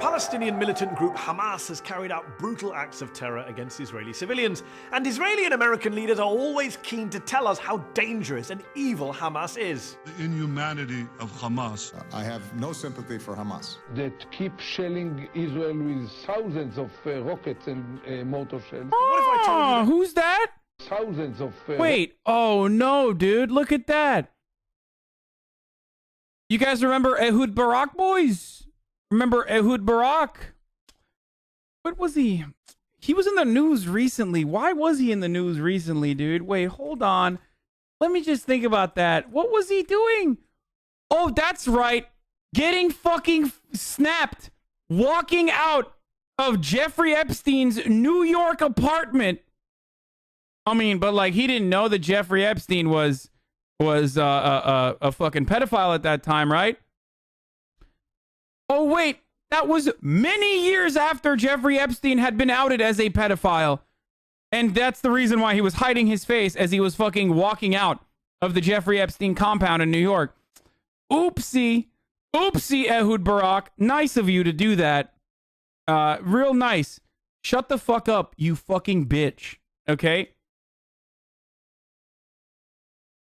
Palestinian militant group Hamas has carried out brutal acts of terror against Israeli civilians, and Israeli and American leaders are always keen to tell us how dangerous and evil Hamas is. The inhumanity of Hamas. I have no sympathy for Hamas. That keep shelling Israel with thousands of rockets and mortar shells. What if I told you who's that? Thousands of... Wait, oh no, dude, look at that. You guys remember Ehud Barak, boys? Remember Ehud Barak? What was he? He was in the news recently. Why was he in the news recently, dude? Wait, hold on. Let me just think about that. What was he doing? Oh, that's right. Getting fucking snapped. Walking out of Jeffrey Epstein's New York apartment. I mean, but like he didn't know that Jeffrey Epstein was a fucking pedophile at that time, right? Oh, wait, that was many years after Jeffrey Epstein had been outed as a pedophile. And that's the reason why he was hiding his face as he was fucking walking out of the Jeffrey Epstein compound in New York. Oopsie. Oopsie, Ehud Barak. Nice of you to do that. Real nice. Shut the fuck up, you fucking bitch. Okay?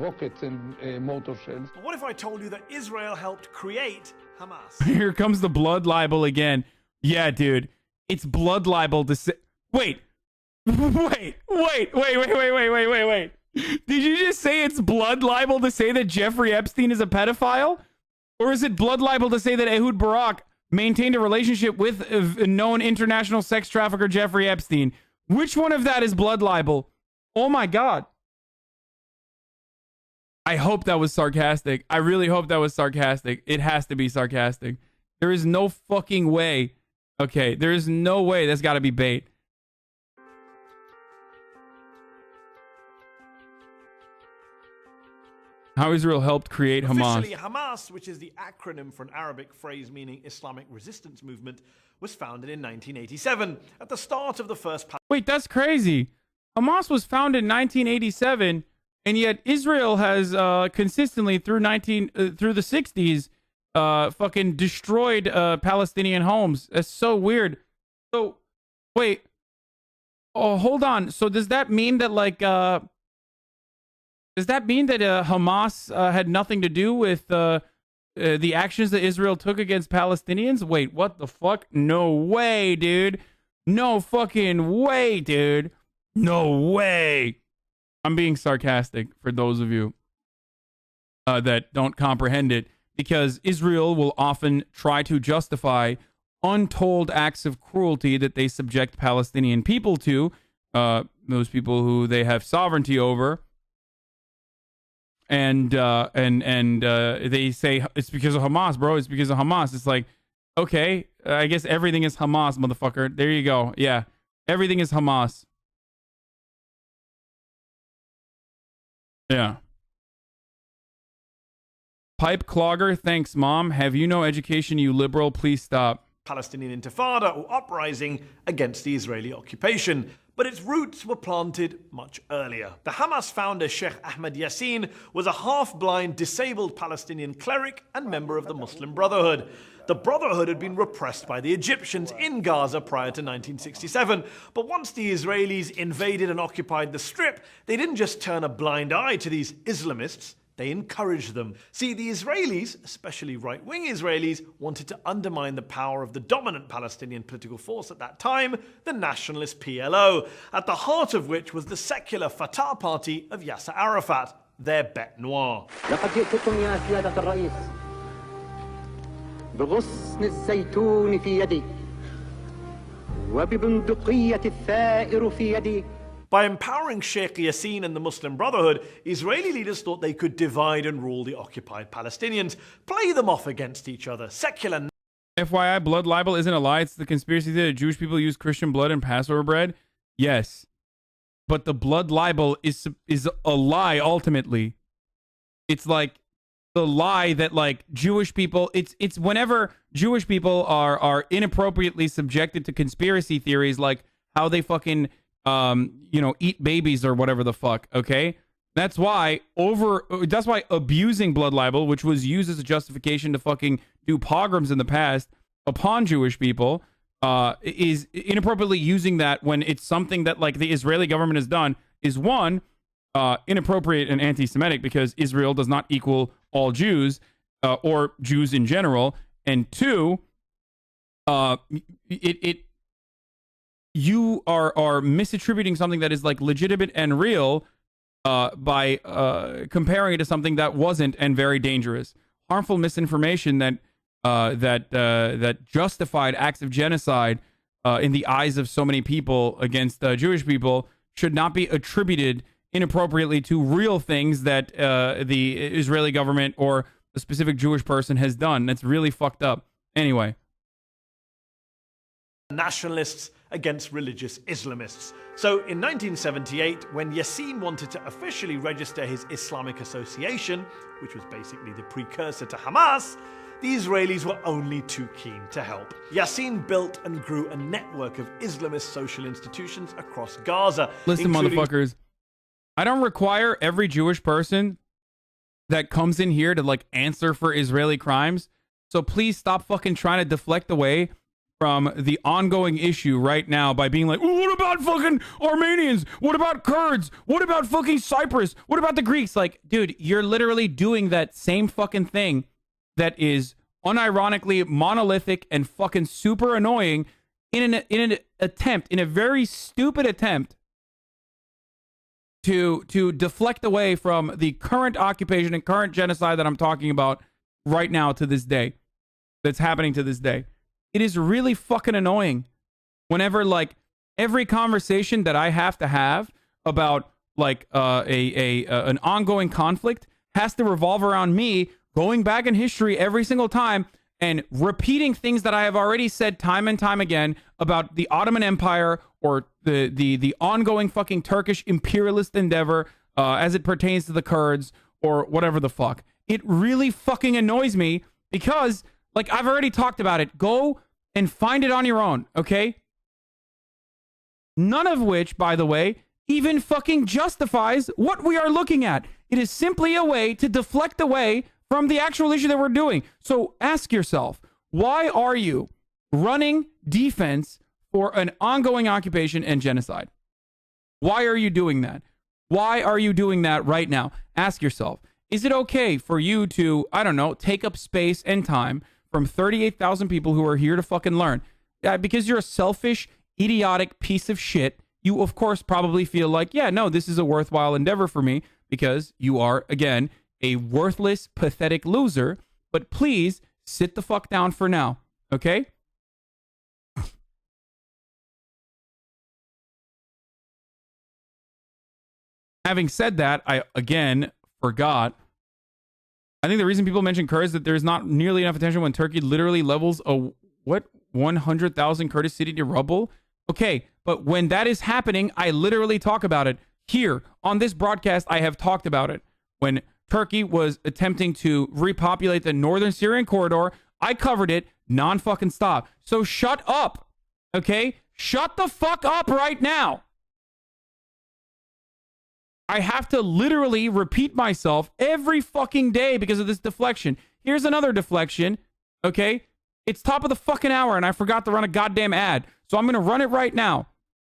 Rockets and mortar shells. But what if I told you that Israel helped create Hamas? Here comes the blood libel again. Yeah, dude. It's blood libel to say... Wait. Wait. Did you just say it's blood libel to say that Jeffrey Epstein is a pedophile? Or is it blood libel to say that Ehud Barak maintained a relationship with a known international sex trafficker Jeffrey Epstein? Which one of that is blood libel? Oh my God. I hope that was sarcastic. I really hope that was sarcastic. It has to be sarcastic. There is no fucking way. Okay, there is no way. That's got to be bait. How Israel helped create Hamas. Officially, Hamas, which is the acronym for an Arabic phrase meaning Islamic Resistance Movement, was founded in 1987 at the start of the first... Wait, that's crazy. Hamas was founded in 1987... And yet Israel has consistently through the 60s fucking destroyed Palestinian homes. That's so weird. So wait. Oh, hold on. So does that mean that Hamas had nothing to do with the actions that Israel took against Palestinians? Wait, what the fuck? No way, dude. No fucking way, dude. No way. I'm being sarcastic for those of you that don't comprehend it, because Israel will often try to justify untold acts of cruelty that they subject Palestinian people to, those people who they have sovereignty over, and they say it's because of Hamas, bro. It's because of Hamas. It's like, okay, I guess everything is Hamas, motherfucker. There you go. Yeah, everything is Hamas. Yeah. Pipe clogger, thanks, Mom. Have you no education, you liberal? Please stop. Palestinian Intifada, or uprising against the Israeli occupation. But its roots were planted much earlier. The Hamas founder Sheikh Ahmed Yassin was a half-blind, disabled Palestinian cleric and member of the Muslim Brotherhood. The Brotherhood had been repressed by the Egyptians in Gaza prior to 1967, but once the Israelis invaded and occupied the Strip, they didn't just turn a blind eye to these Islamists, they encouraged them. See, the Israelis, especially right-wing Israelis, wanted to undermine the power of the dominant Palestinian political force at that time, the nationalist PLO, at the heart of which was the secular Fatah party of Yasser Arafat, their bête noire. بغصن الزيتون في يدي وببندقية الثائر في يدي. By empowering Sheikh Yassin and the Muslim Brotherhood, Israeli leaders thought they could divide and rule the occupied Palestinians, play them off against each other. Secular... FYI, blood libel isn't a lie. It's the conspiracy that Jewish people use Christian blood and Passover bread. Yes. But the blood libel is a lie, ultimately. It's like the lie that like Jewish people, it's whenever Jewish people are inappropriately subjected to conspiracy theories, like how they fucking eat babies or whatever the fuck. Okay, that's why abusing blood libel, which was used as a justification to fucking do pogroms in the past, upon Jewish people is inappropriately using that when it's something that like the Israeli government has done is one, inappropriate and anti-Semitic because Israel does not equal all Jews or Jews in general, and two, you are misattributing something that is like legitimate and real by comparing it to something that wasn't and very dangerous, harmful misinformation that justified acts of genocide in the eyes of so many people against Jewish people should not be attributed inappropriately to real things that the Israeli government or a specific Jewish person has done. That's really fucked up. Anyway. Nationalists against religious Islamists. So in 1978, when Yassin wanted to officially register his Islamic Association, which was basically the precursor to Hamas, the Israelis were only too keen to help. Yassin built and grew a network of Islamist social institutions across Gaza. Listen, motherfuckers, I don't require every Jewish person that comes in here to like answer for Israeli crimes. So please stop fucking trying to deflect away from the ongoing issue right now by being like, what about fucking Armenians? What about Kurds? What about fucking Cyprus? What about the Greeks? Like, dude, you're literally doing that same fucking thing that is unironically monolithic and fucking super annoying in a very stupid attempt to deflect away from the current occupation and current genocide that I'm talking about right now to this day, that's happening to this day. It is really fucking annoying whenever like every conversation that I have to have about like an ongoing conflict has to revolve around me going back in history every single time and repeating things that I have already said time and time again about the Ottoman Empire or the ongoing fucking Turkish imperialist endeavor as it pertains to the Kurds or whatever the fuck. It really fucking annoys me because, like, I've already talked about it. Go and find it on your own, okay? None of which, by the way, even fucking justifies what we are looking at. It is simply a way to deflect away from the actual issue that we're doing. So ask yourself, why are you running defense for an ongoing occupation and genocide? Why are you doing that? Why are you doing that right now? Ask yourself, is it okay for you to, I don't know, take up space and time from 38,000 people who are here to fucking learn? Because you're a selfish, idiotic piece of shit, you of course probably feel like, yeah, no, this is a worthwhile endeavor for me because you are, again, a worthless, pathetic loser. But please sit the fuck down for now, okay? Having said that, I, again, forgot. I think the reason people mention Kurds is that there's not nearly enough attention when Turkey literally levels a, 100,000 Kurdish city to rubble? Okay, but when that is happening, I literally talk about it. Here, on this broadcast, I have talked about it. When Turkey was attempting to repopulate the northern Syrian corridor, I covered it non-fucking stop. So shut up, okay? Shut the fuck up right now. I have to literally repeat myself every fucking day because of this deflection. Here's another deflection, okay? It's top of the fucking hour and I forgot to run a goddamn ad. So I'm going to run it right now,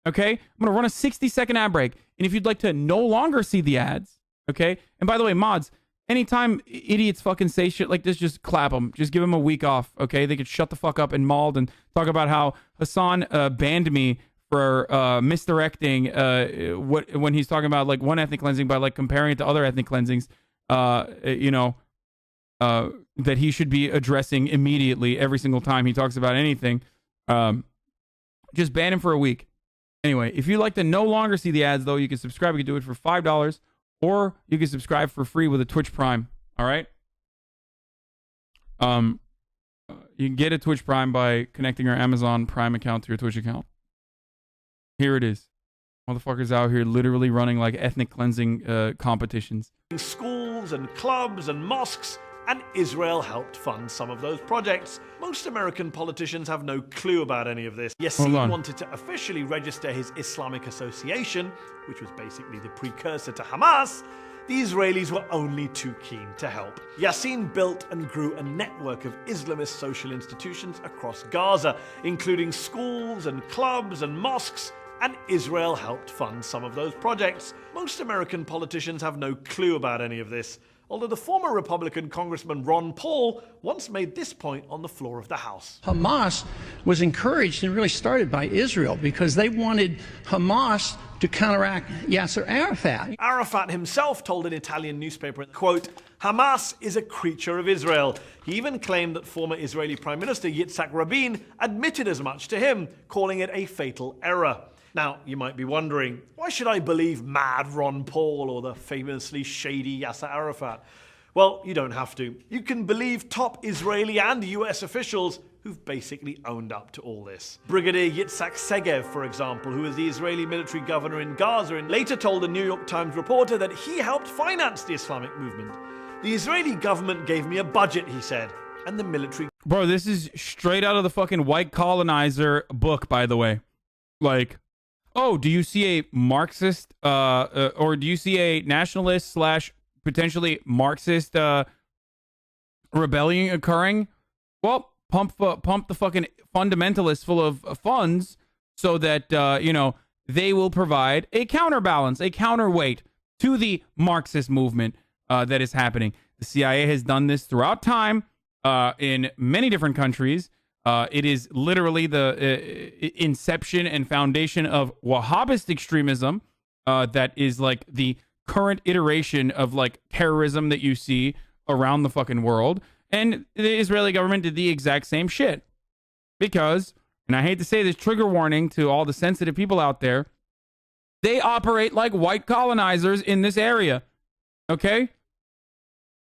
okay? I'm going to run a 60-second ad break. And if you'd like to no longer see the ads, okay? And by the way, mods, anytime idiots fucking say shit like this, just clap them. Just give them a week off, okay? They could shut the fuck up and mauled and talk about how Hasan banned me for misdirecting when he's talking about like one ethnic cleansing by like comparing it to other ethnic cleansings, that he should be addressing immediately every single time he talks about anything. Just ban him for a week. Anyway, if you'd like to no longer see the ads, though, you can subscribe. You can do it for $5, or you can subscribe for free with a Twitch Prime. All right. You can get a Twitch Prime by connecting your Amazon Prime account to your Twitch account. Here it is. Motherfuckers out here literally running like ethnic cleansing competitions. Schools and clubs and mosques, and Israel helped fund some of those projects. Most American politicians have no clue about any of this. Yassin wanted to officially register his Islamic Association, which was basically the precursor to Hamas. the Israelis were only too keen to help. Yassin built and grew a network of Islamist social institutions across Gaza, including schools and clubs and mosques, and Israel helped fund some of those projects. Most American politicians have no clue about any of this, although the former Republican Congressman Ron Paul once made this point on the floor of the House. Hamas was encouraged and really started by Israel because they wanted Hamas to counteract Yasser Arafat. Arafat himself told an Italian newspaper, quote, "Hamas is a creature of Israel." He even claimed that former Israeli Prime Minister Yitzhak Rabin admitted as much to him, calling it a fatal error. Now, you might be wondering, why should I believe mad Ron Paul or the famously shady Yasser Arafat? Well, you don't have to. You can believe top Israeli and US officials who've basically owned up to all this. Brigadier Yitzhak Segev, for example, who was the Israeli military governor in Gaza, and later told a New York Times reporter that he helped finance the Islamic movement. "The Israeli government gave me a budget," he said, "and the military..." Bro, this is straight out of the fucking White Colonizer book, by the way. Like, oh, do you see a Marxist, or do you see a nationalist slash potentially Marxist rebellion occurring? Well, pump the fucking fundamentalists full of funds so that, they will provide a counterbalance, a counterweight to the Marxist movement that is happening. The CIA has done this throughout time in many different countries. It is literally the inception and foundation of Wahhabist extremism that is like the current iteration of like terrorism that you see around the fucking world. And the Israeli government did the exact same shit. Because, and I hate to say this, trigger warning to all the sensitive people out there, they operate like white colonizers in this area. Okay?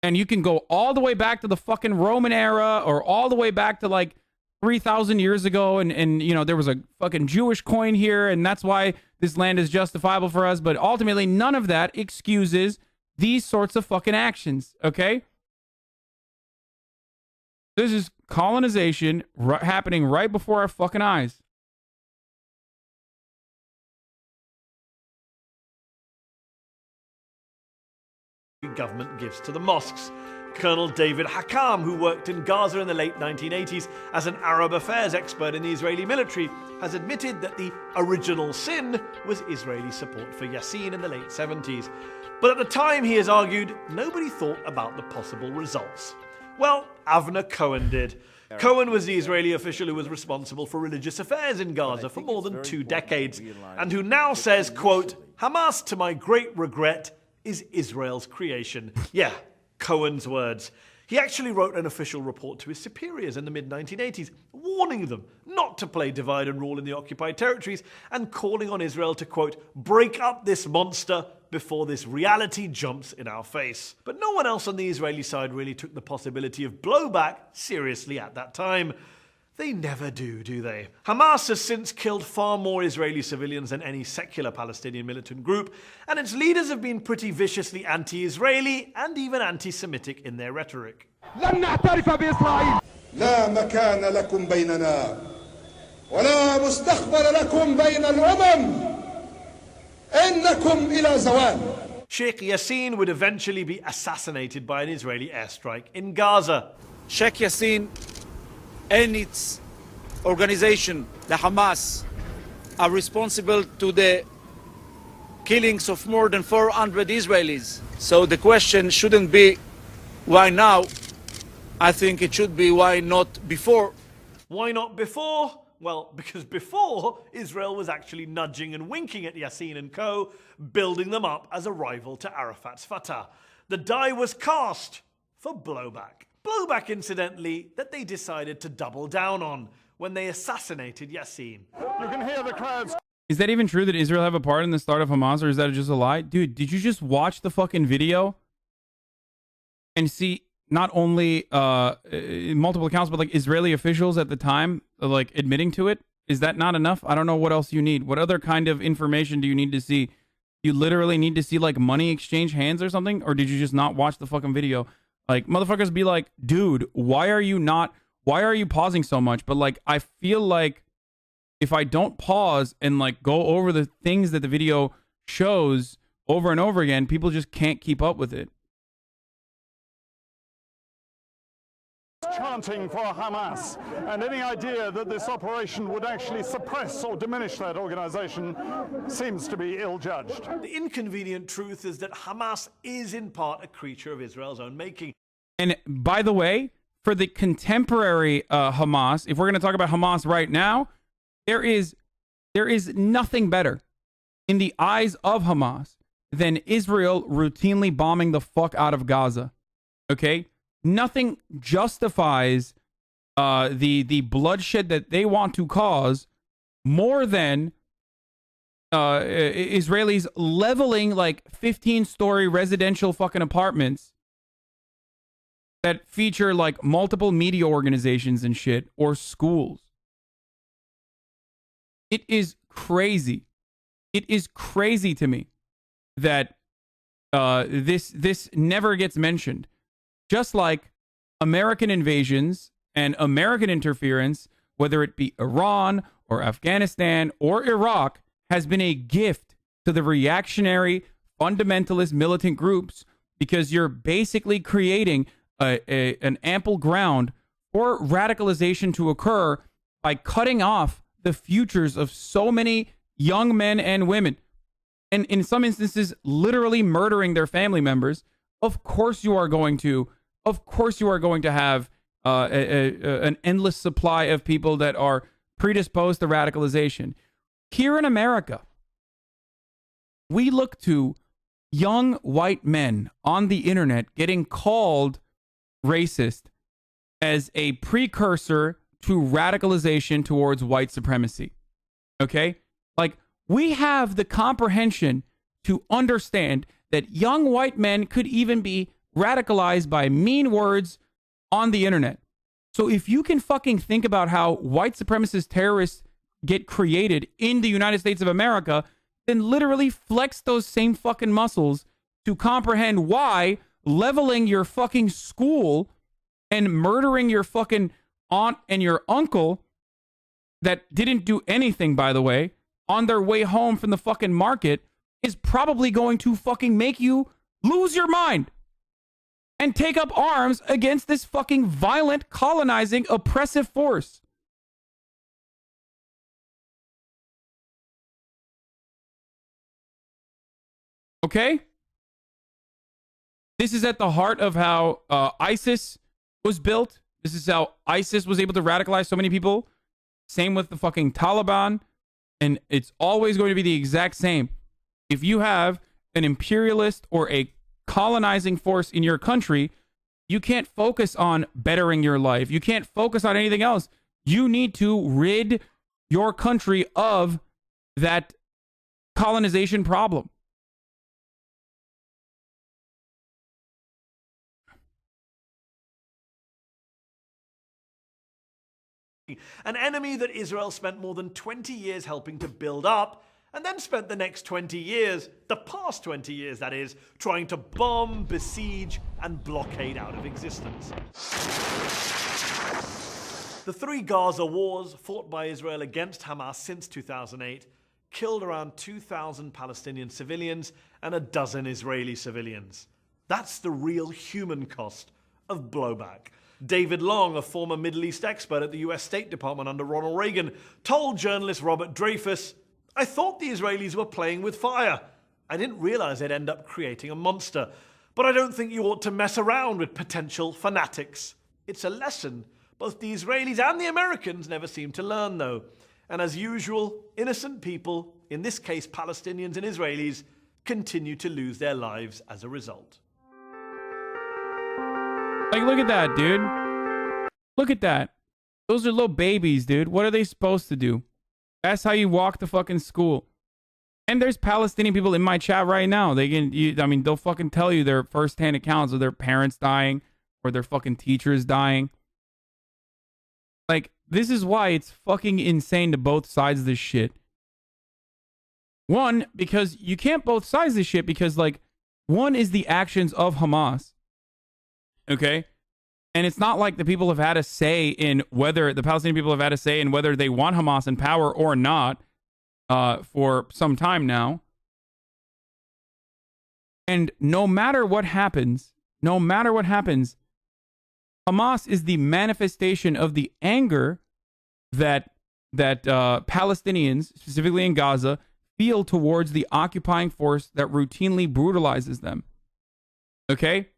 And you can go all the way back to the fucking Roman era or all the way back to like 3,000 years ago, and there was a fucking Jewish coin here, and that's why this land is justifiable for us. But ultimately, none of that excuses these sorts of fucking actions, okay? This is colonization happening right before our fucking eyes. Government gives to the mosques. Colonel David Hakam, who worked in Gaza in the late 1980s as an Arab affairs expert in the Israeli military, has admitted that the original sin was Israeli support for Yassin in the late 70s. But at the time, he has argued, nobody thought about the possible results. Well, Avner Cohen did. Cohen was the Israeli official who was responsible for religious affairs in Gaza for more than 2 decades, and who now says, quote, "Hamas, to my great regret, is Israel's creation." Yeah, Cohen's words. He actually wrote an official report to his superiors in the mid-1980s, warning them not to play divide and rule in the occupied territories and calling on Israel to, quote, "break up this monster before this reality jumps in our face." But no one else on the Israeli side really took the possibility of blowback seriously at that time. They never do they? Hamas has since killed far more Israeli civilians than any secular Palestinian militant group, and its leaders have been pretty viciously anti-Israeli and even anti-Semitic in their rhetoric. لن نعترف بإسرائيل. لا مكان لكم بيننا ولا مستقبل لكم بين الأمم. إنكم إلى زوال. Sheikh Yassin would eventually be assassinated by an Israeli airstrike in Gaza. Sheikh Yassin and its organization, the Hamas, are responsible to the killings of more than 400 Israelis. So the question shouldn't be why now. I think it should be why not before. Why not before? Well, because before, Israel was actually nudging and winking at Yassin and co., building them up as a rival to Arafat's Fatah. The die was cast for blowback. Blowback, incidentally, that they decided to double down on when they assassinated Yassin. You can hear the crowds. Is that even true that Israel have a part in the start of Hamas, or is that just a lie? Dude, did you just watch the fucking video and see not only multiple accounts, but like Israeli officials at the time like admitting to it? Is that not enough? I don't know what else you need. What other kind of information do you need to see? You literally need to see like money exchange hands or something? Or did you just not watch the fucking video? Like, motherfuckers be like, dude, why are you pausing so much? But like, I feel like if I don't pause and like go over the things that the video shows, over and over again, people just can't keep up with it. Chanting for Hamas, and any idea that this operation would actually suppress or diminish that organization seems to be ill-judged. The inconvenient truth is that Hamas is in part a creature of Israel's own making. And by the way, for the contemporary Hamas, if we're going to talk about Hamas right now, there is nothing better in the eyes of Hamas than Israel routinely bombing the fuck out of Gaza. Okay? Nothing justifies the bloodshed that they want to cause more than Israelis leveling like 15-story residential fucking apartments that feature like multiple media organizations and shit, or schools. It is crazy. It is crazy to me that this never gets mentioned. Just like American invasions and American interference, whether it be Iran or Afghanistan or Iraq, has been a gift to the reactionary, fundamentalist militant groups, because you're basically creating an ample ground for radicalization to occur by cutting off the futures of so many young men and women, and in some instances, literally murdering their family members. Of course you are going to have an endless supply of people that are predisposed to radicalization. Here in America, we look to young white men on the internet getting called racist as a precursor to radicalization towards white supremacy. Okay? Like, we have the comprehension to understand that young white men could even be radicalized by mean words on the internet. So if you can fucking think about how white supremacist terrorists get created in the United States of America, then literally flex those same fucking muscles to comprehend why leveling your fucking school and murdering your fucking aunt and your uncle that didn't do anything, by the way, on their way home from the fucking market is probably going to fucking make you lose your mind and take up arms against this fucking violent, colonizing, oppressive force. Okay? This is at the heart of how ISIS was built. This is how ISIS was able to radicalize so many people. Same with the fucking Taliban. And it's always going to be the exact same. If you have an imperialist or a colonizing force in your country, you can't focus on bettering your life. You can't focus on anything else. You need to rid your country of that colonization problem. An enemy that Israel spent more than 20 years helping to build up, and then spent the next 20 years, the past 20 years that is, trying to bomb, besiege, and blockade out of existence. The 3 Gaza wars fought by Israel against Hamas since 2008 killed around 2,000 Palestinian civilians and a dozen Israeli civilians. That's the real human cost of blowback. David Long, a former Middle East expert at the US State Department under Ronald Reagan, told journalist Robert Dreyfus, "I thought the Israelis were playing with fire. I didn't realize they'd end up creating a monster. But I don't think you ought to mess around with potential fanatics. It's a lesson both the Israelis and the Americans never seem to learn, though. And as usual, innocent people, in this case Palestinians and Israelis, continue to lose their lives as a result." Like, look at that, dude. Look at that. Those are little babies, dude. What are they supposed to do? That's how you walk to fucking school. And there's Palestinian people in my chat right now. They'll fucking tell you their firsthand accounts of their parents dying or their fucking teachers dying. Like, this is why it's fucking insane to both sides of this shit. One, because you can't both sides of this shit because, like, one is the actions of Hamas. Okay? And it's not like the people have had a say in whether, the Palestinian people have had a say in whether they want Hamas in power or not for some time now. And no matter what happens, Hamas is the manifestation of the anger that Palestinians, specifically in Gaza, feel towards the occupying force that routinely brutalizes them. Okay?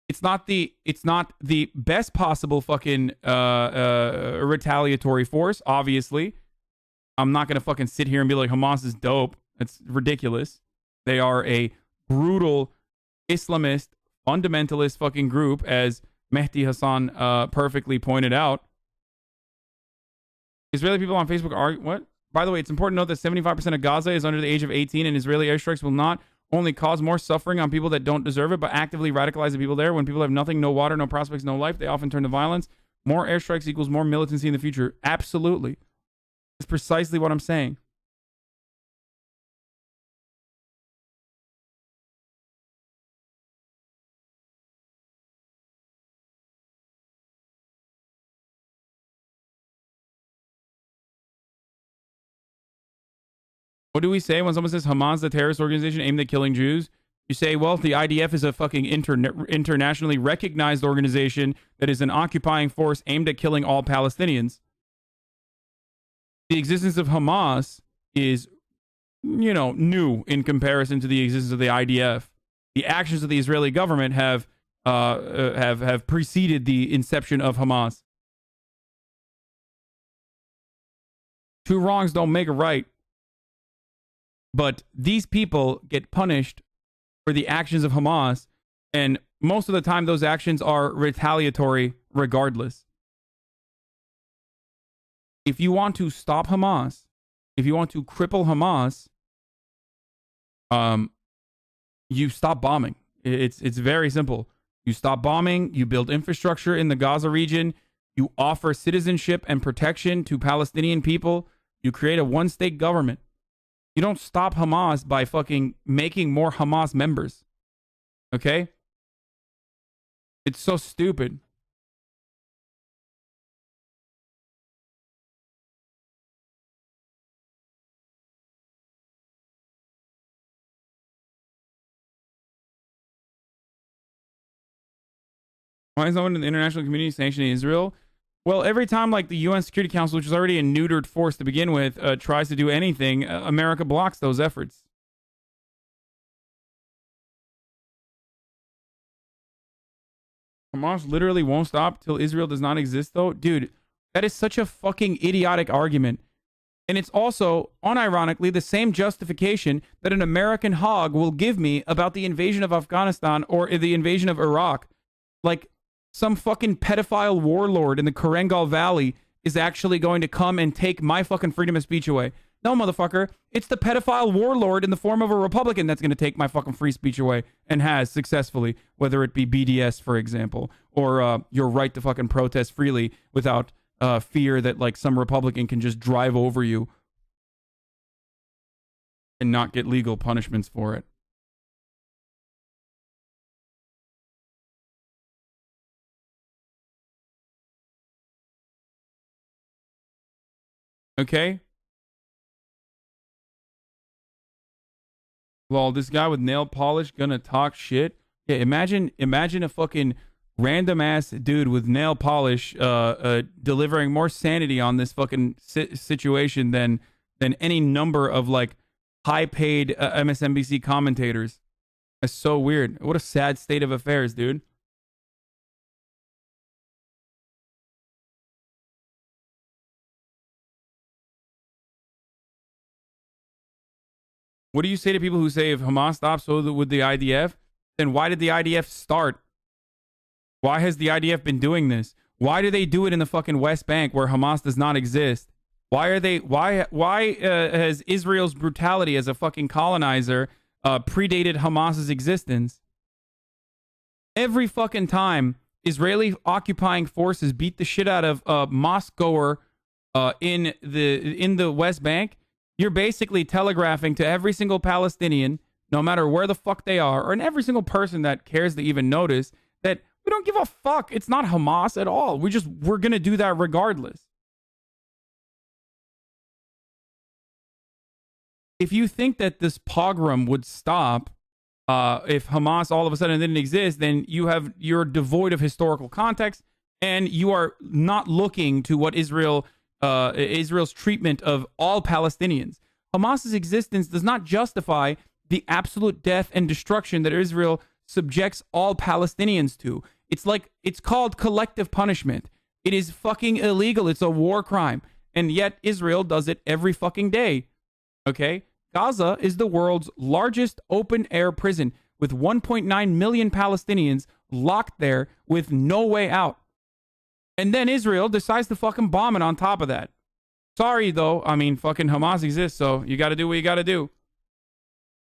It's not the best possible fucking retaliatory force, obviously. I'm not going to fucking sit here and be like, Hamas is dope. That's ridiculous. They are a brutal Islamist, fundamentalist fucking group, as Mehdi Hassan perfectly pointed out. Israeli people on Facebook are... What? By the way, it's important to note that 75% of Gaza is under the age of 18, and Israeli airstrikes will not only cause more suffering on people that don't deserve it, but actively radicalize the people there. When people have nothing, no water, no prospects, no life, they often turn to violence. More airstrikes equals more militancy in the future. Absolutely. That's precisely what I'm saying. What do we say when someone says Hamas, the terrorist organization aimed at killing Jews? You say, well, the IDF is a fucking internationally recognized organization that is an occupying force aimed at killing all Palestinians. The existence of Hamas is, new in comparison to the existence of the IDF. The actions of the Israeli government have preceded the inception of Hamas. Two wrongs don't make a right. But these people get punished for the actions of Hamas, and most of the time those actions are retaliatory regardless. If you want to stop Hamas, if you want to cripple Hamas, you stop bombing. It's very simple. You stop bombing, you build infrastructure in the Gaza region, you offer citizenship and protection to Palestinian people, you create a one-state government. You don't stop Hamas by fucking making more Hamas members. Okay? It's so stupid. Why is no one in the international community sanctioning Israel? Well, every time like the UN Security Council, which is already a neutered force to begin with, tries to do anything, America blocks those efforts. Hamas literally won't stop till Israel does not exist, though? Dude, that is such a fucking idiotic argument. And it's also, unironically, the same justification that an American hog will give me about the invasion of Afghanistan or the invasion of Iraq. Like, some fucking pedophile warlord in the Korengal Valley is actually going to come and take my fucking freedom of speech away. No, motherfucker. It's the pedophile warlord in the form of a Republican that's going to take my fucking free speech away, and has successfully, whether it be BDS, for example, or your right to fucking protest freely without fear that like some Republican can just drive over you and not get legal punishments for it. Okay? Well, this guy with nail polish gonna talk shit. Yeah, imagine a fucking random ass dude with nail polish delivering more sanity on this fucking situation than any number of like high paid MSNBC commentators. That's so weird. What a sad state of affairs, dude. What do you say to people who say if Hamas stops, so would the IDF? Then why did the IDF start? Why has the IDF been doing this? Why do they do it in the fucking West Bank where Hamas does not exist? Why has Israel's brutality as a fucking colonizer predated Hamas's existence? Every fucking time Israeli occupying forces beat the shit out of a mosque goer in the West Bank, you're basically telegraphing to every single Palestinian, no matter where the fuck they are, or in every single person that cares to even notice, that we don't give a fuck. It's not Hamas at all. We're going to do that regardless. if you think that this pogrom would stop if Hamas all of a sudden didn't exist, then you're devoid of historical context, and you are not looking to what Israel's treatment of all Palestinians. Hamas's existence does not justify the absolute death and destruction that Israel subjects all Palestinians to. It's called collective punishment. It is fucking illegal. It's a war crime. And yet Israel does it every fucking day. Okay? Gaza is the world's largest open air prison with 1.9 million Palestinians locked there with no way out. And then Israel decides to fucking bomb it on top of that. Sorry, though. I mean, fucking Hamas exists, so you got to do what you got to do.